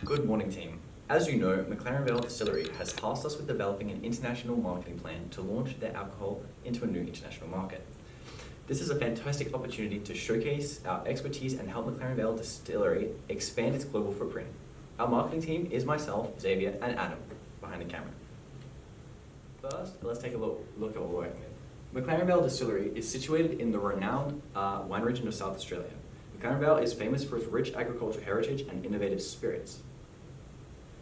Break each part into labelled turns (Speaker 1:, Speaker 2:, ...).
Speaker 1: Good morning, team. As you know, McLaren Vale Distillery has tasked us with developing an international marketing plan to launch their alcohol into a new international market. This is a fantastic opportunity to showcase our expertise and help McLaren Vale Distillery expand its global footprint. Our marketing team is myself, Xavier, and Adam, behind the camera. First, let's take a look at what we're working with. McLaren Vale Distillery is situated in the renowned wine region of South Australia. McLaren Vale is famous for its rich agricultural heritage and innovative spirits.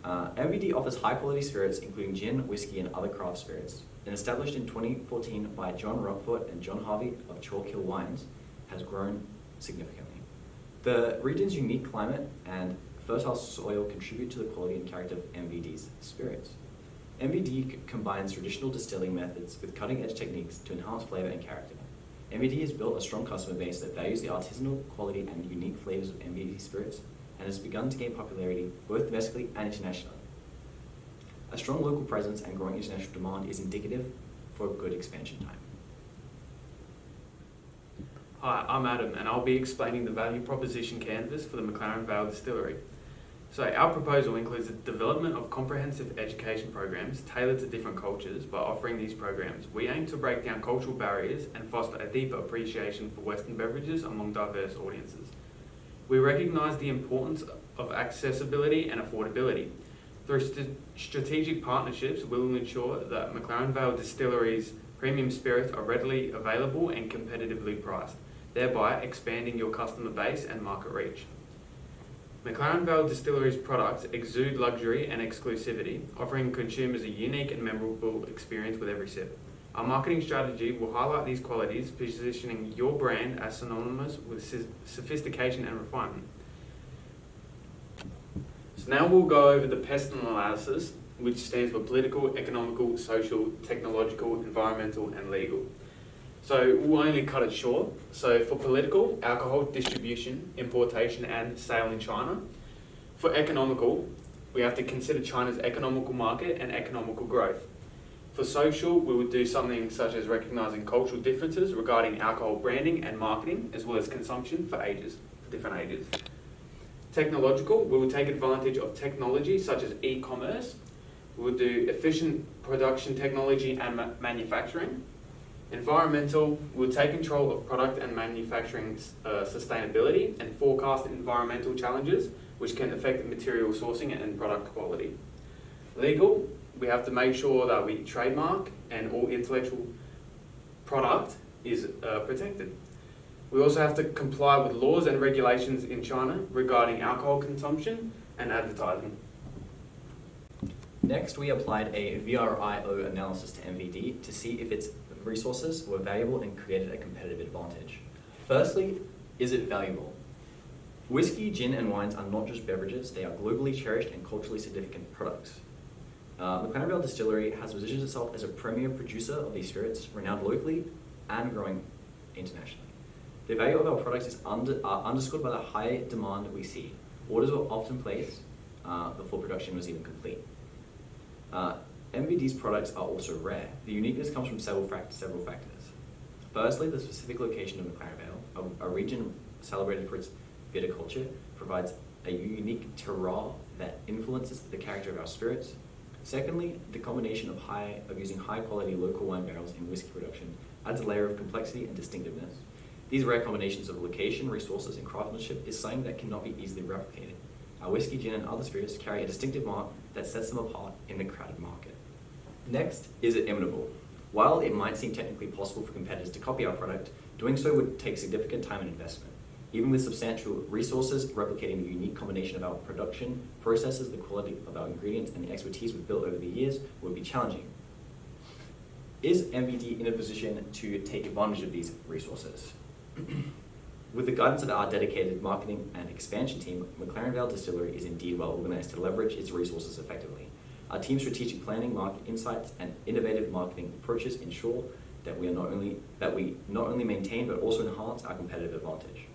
Speaker 1: MVD offers high-quality spirits, including gin, whiskey, and other craft spirits. And established in 2014 by John Rockford and John Harvey of Chalk Hill Wines, has grown significantly. The region's unique climate and fertile soil contribute to the quality and character of MVD's spirits. MVD combines traditional distilling methods with cutting-edge techniques to enhance flavor and character. MVD has built a strong customer base that values the artisanal quality and unique flavors of MVD spirits, and has begun to gain popularity both domestically and internationally. A strong local presence and growing international demand is indicative for a good expansion time.
Speaker 2: Hi, I'm Adam, and I'll be explaining the value proposition canvas for the McLaren Vale Distillery. So our proposal includes the development of comprehensive education programs tailored to different cultures. By offering these programs, we aim to break down cultural barriers and foster a deeper appreciation for Western beverages among diverse audiences. We recognise the importance of accessibility and affordability. Through strategic partnerships, we will ensure that McLaren Vale Distillery's premium spirits are readily available and competitively priced, thereby expanding your customer base and market reach. McLaren Vale Distillery's products exude luxury and exclusivity, offering consumers a unique and memorable experience with every sip. Our marketing strategy will highlight these qualities, positioning your brand as synonymous with sophistication and refinement. So now we'll go over the PEST analysis, which stands for political, economical, social, technological, environmental, and legal. So we'll only cut it short. So for political, alcohol distribution, importation, and sale in China. For economical, we have to consider China's economical market and economical growth. For social, we would do something such as recognising cultural differences regarding alcohol branding and marketing, as well as consumption for different ages. Technological, we will take advantage of technology such as e-commerce. We will do efficient production technology and manufacturing. Environmental, we will take control of product and manufacturing sustainability and forecast environmental challenges, which can affect material sourcing and product quality. Legal, we have to make sure that we trademark and all intellectual product is protected. We also have to comply with laws and regulations in China regarding alcohol consumption and advertising.
Speaker 1: Next, we applied a VRIO analysis to MVD to see if its resources were valuable and created a competitive advantage. Firstly, is it valuable? Whiskey, gin, and wines are not just beverages, they are globally cherished and culturally significant products. McLaren Vale Distillery has positioned itself as a premier producer of these spirits, renowned locally and growing internationally. The value of our products is underscored by the high demand we see. Orders were often placed before production was even complete. MVD's products are also rare. The uniqueness comes from several factors. Firstly, the specific location of McLaren Vale, a region celebrated for its viticulture, provides a unique terroir that influences the character of our spirits. Secondly, the combination of using high-quality local wine barrels in whiskey production adds a layer of complexity and distinctiveness. These rare combinations of location, resources, and craftsmanship is something that cannot be easily replicated. Our whiskey, gin, and other spirits carry a distinctive mark that sets them apart in the crowded market. Next, is it imitable? While it might seem technically possible for competitors to copy our product, doing so would take significant time and investment. Even with substantial resources, replicating the unique combination of our production processes, the quality of our ingredients, and the expertise we've built over the years would be challenging. Is MVD in a position to take advantage of these resources? With the guidance of our dedicated marketing and expansion team, McLaren Vale Distillery is indeed well organized to leverage its resources effectively. Our team's strategic planning, market insights, and innovative marketing approaches ensure that we not only maintain but also enhance our competitive advantage.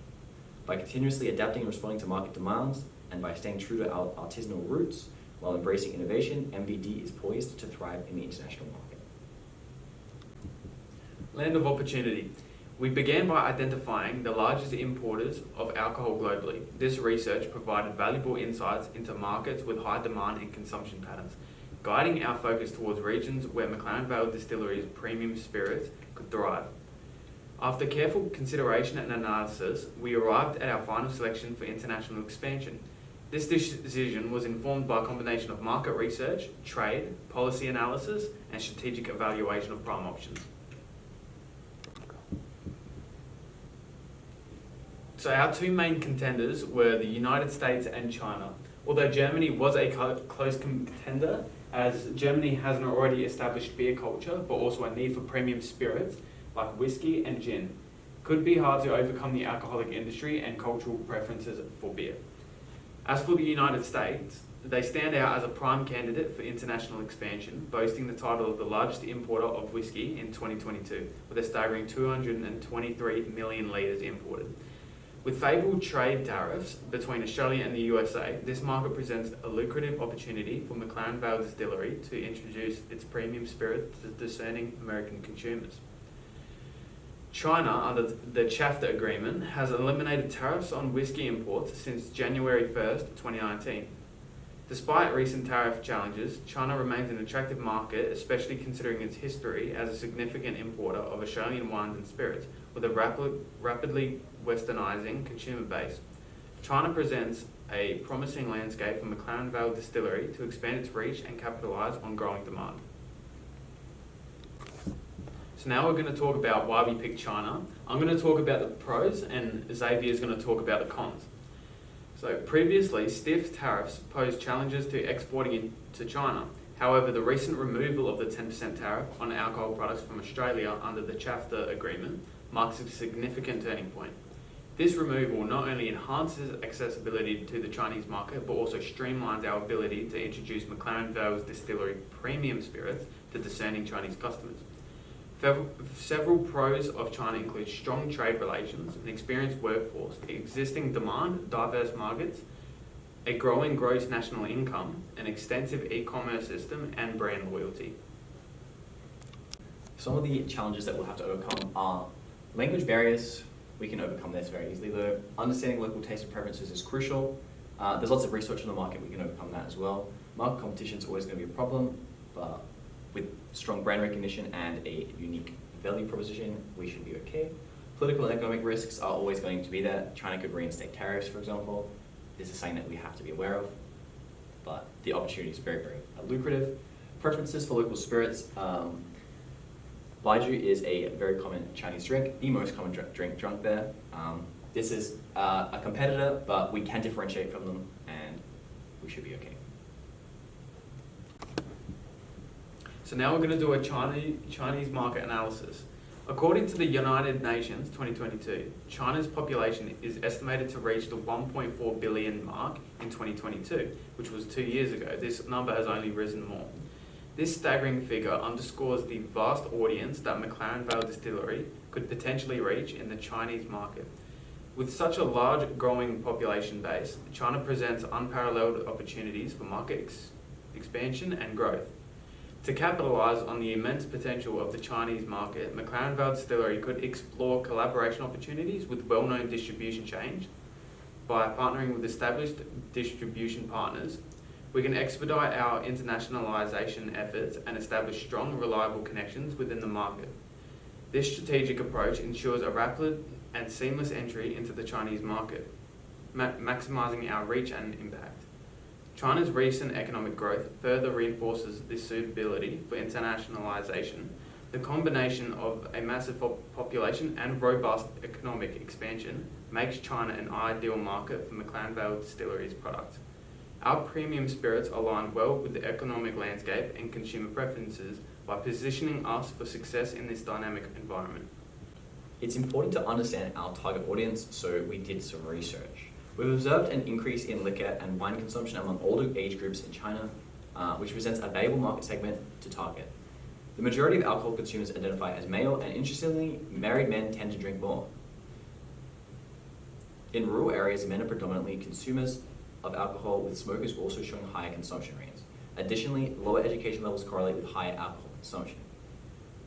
Speaker 1: By continuously adapting and responding to market demands, and by staying true to our artisanal roots while embracing innovation, MVD is poised to thrive in the international market.
Speaker 2: Land of opportunity. We began by identifying the largest importers of alcohol globally. This research provided valuable insights into markets with high demand and consumption patterns, guiding our focus towards regions where McLaren Vale Distillery's premium spirits could thrive. After careful consideration and analysis, we arrived at our final selection for international expansion. This decision was informed by a combination of market research, trade, policy analysis, and strategic evaluation of prime options. So our two main contenders were the United States and China. Although Germany was a close contender, as Germany has an already established beer culture, but also a need for premium spirits like whiskey and gin. It could be hard to overcome the alcoholic industry and cultural preferences for beer. As for the United States, they stand out as a prime candidate for international expansion, boasting the title of the largest importer of whiskey in 2022, with a staggering 223 million litres imported. With favourable trade tariffs between Australia and the USA, this market presents a lucrative opportunity for McLaren Vale Distillery to introduce its premium spirit to discerning American consumers. China, under the CHAFTA agreement, has eliminated tariffs on whiskey imports since January 1st, 2019. Despite recent tariff challenges, China remains an attractive market, especially considering its history as a significant importer of Australian wines and spirits, with a rapidly westernising consumer base. China presents a promising landscape for McLaren Vale Distillery to expand its reach and capitalise on growing demand. So now we're going to talk about why we picked China. I'm going to talk about the pros and Xavier is going to talk about the cons. So previously, stiff tariffs posed challenges to exporting into China. However, the recent removal of the 10% tariff on alcohol products from Australia under the CHAFTA agreement marks a significant turning point. This removal not only enhances accessibility to the Chinese market, but also streamlines our ability to introduce McLaren Vale Distillery premium spirits to discerning Chinese customers. Several pros of China include strong trade relations, an experienced workforce, existing demand, diverse markets, a growing gross national income, an extensive e-commerce system, and brand loyalty.
Speaker 1: Some of the challenges that we'll have to overcome are language barriers. We can overcome this very easily though. Understanding local taste and preferences is crucial. There's lots of research in the market, we can overcome that as well. Market competition is always going to be a problem, but with strong brand recognition and a unique value proposition, we should be okay. Political and economic risks are always going to be there. China could reinstate tariffs, for example. This is something that we have to be aware of, but the opportunity is very, very lucrative. Preferences for local spirits. Baijiu is a very common Chinese drink, the most common drink drunk there. This is a competitor, but we can differentiate from them and we should be okay.
Speaker 2: So now we're going to do a Chinese market analysis. According to the United Nations 2022, China's population is estimated to reach the 1.4 billion mark in 2022, which was 2 years ago. This number has only risen more. This staggering figure underscores the vast audience that McLaren Vale Distillery could potentially reach in the Chinese market. With such a large growing population base, China presents unparalleled opportunities for market expansion and growth. To capitalise on the immense potential of the Chinese market, McLaren Vale Distillery could explore collaboration opportunities with well-known distribution chains. By partnering with established distribution partners, we can expedite our internationalisation efforts and establish strong, reliable connections within the market. This strategic approach ensures a rapid and seamless entry into the Chinese market, maximising our reach and impact. China's recent economic growth further reinforces this suitability for internationalisation. The combination of a massive population and robust economic expansion makes China an ideal market for McLaren Vale Distillery's products. Our premium spirits align well with the economic landscape and consumer preferences by positioning us for success in this dynamic environment.
Speaker 1: It's important to understand our target audience, so we did some research. We've observed an increase in liquor and wine consumption among older age groups in China, which presents a valuable market segment to target. The majority of alcohol consumers identify as male, and interestingly, married men tend to drink more. In rural areas, men are predominantly consumers of alcohol, with smokers also showing higher consumption rates. Additionally, lower education levels correlate with higher alcohol consumption.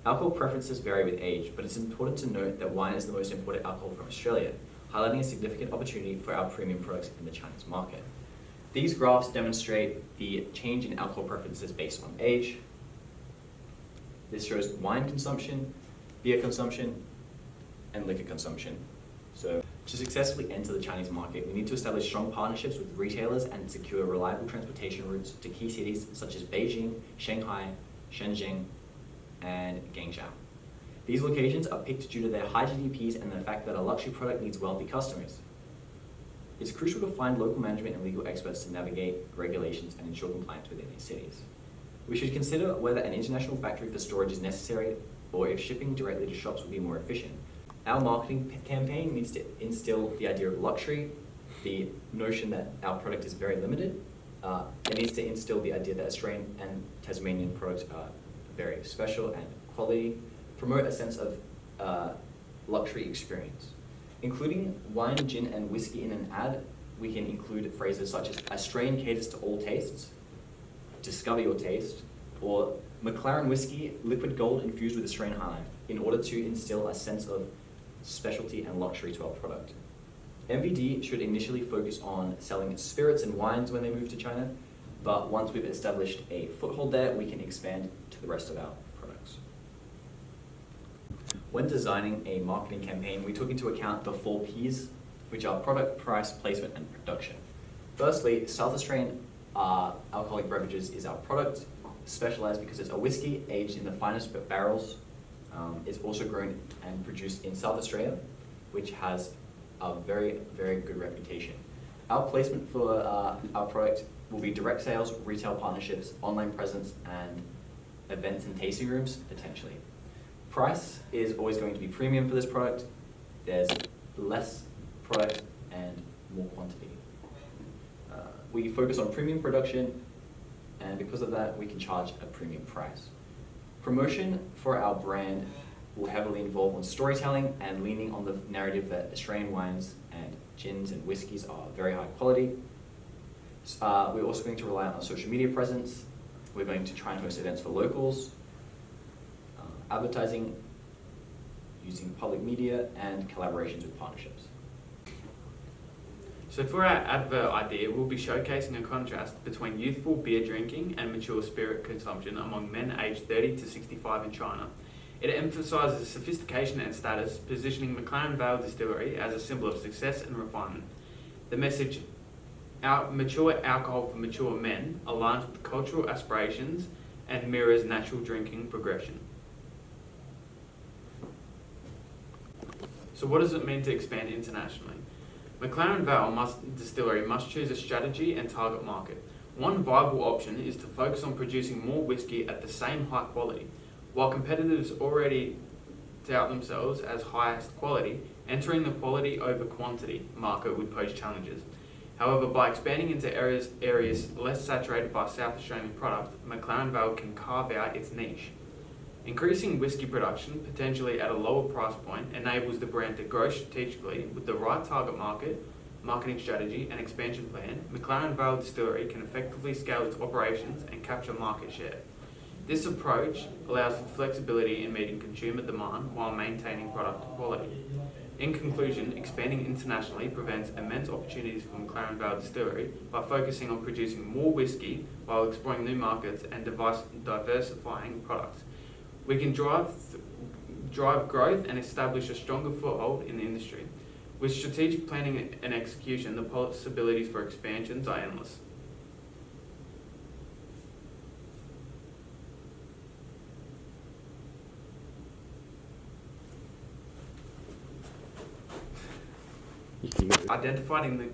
Speaker 1: Alcohol preferences vary with age, but it's important to note that wine is the most imported alcohol from Australia, highlighting a significant opportunity for our premium products in the Chinese market. These graphs demonstrate the change in alcohol preferences based on age. This shows wine consumption, beer consumption, and liquor consumption. So to successfully enter the Chinese market, we need to establish strong partnerships with retailers and secure reliable transportation routes to key cities such as Beijing, Shanghai, Shenzhen, and Guangzhou. These locations are picked due to their high GDPs and the fact that a luxury product needs wealthy customers. It's crucial to find local management and legal experts to navigate regulations and ensure compliance within these cities. We should consider whether an international factory for storage is necessary or if shipping directly to shops would be more efficient. Our marketing campaign needs to instill the idea of luxury, the notion that our product is very limited. It needs to instill the idea that Australian and Tasmanian products are very special and quality, promote a sense of luxury experience. Including wine, gin, and whiskey in an ad, we can include phrases such as Australian caters to all tastes, discover your taste, or McLaren whiskey, liquid gold infused with Australian high life, in order to instill a sense of specialty and luxury to our product. MVD should initially focus on selling spirits and wines when they move to China, but once we've established a foothold there, we can expand to the rest of our products. When designing a marketing campaign, we took into account the 4 Ps, which are product, price, placement, and production. Firstly, South Australian alcoholic beverages is our product, specialized because it's a whiskey aged in the finest barrels. It's also grown and produced in South Australia, which has a very, very good reputation. Our placement for our product will be direct sales, retail partnerships, online presence, and events and tasting rooms, potentially. Price is always going to be premium for this product. There's less product and more quantity. We focus on premium production, and because of that, we can charge a premium price. Promotion for our brand will heavily involve on storytelling and leaning on the narrative that Australian wines and gins and whiskies are very high quality. We're also going to rely on our social media presence. We're going to try and host events for locals, advertising, using public media, and collaborations with partnerships.
Speaker 2: So for our advert idea, we'll be showcasing a contrast between youthful beer drinking and mature spirit consumption among men aged 30 to 65 in China. It emphasises sophistication and status, positioning McLaren Vale Distillery as a symbol of success and refinement. The message, mature alcohol for mature men, aligns with cultural aspirations and mirrors natural drinking progression. So what does it mean to expand internationally? McLaren Vale Distillery must choose a strategy and target market. One viable option is to focus on producing more whiskey at the same high quality. While competitors already tout themselves as highest quality, entering the quality over quantity market would pose challenges. However, by expanding into areas less saturated by South Australian product, McLaren Vale can carve out its niche. Increasing whiskey production, potentially at a lower price point, enables the brand to grow strategically with the right target market, marketing strategy, and expansion plan. McLaren Vale Distillery can effectively scale its operations and capture market share. This approach allows for flexibility in meeting consumer demand while maintaining product quality. In conclusion, expanding internationally presents immense opportunities for McLaren Vale Distillery by focusing on producing more whiskey while exploring new markets and diversifying products. We can drive growth and establish a stronger foothold in the industry. With strategic planning and execution, the possibilities for expansions are endless. Identifying the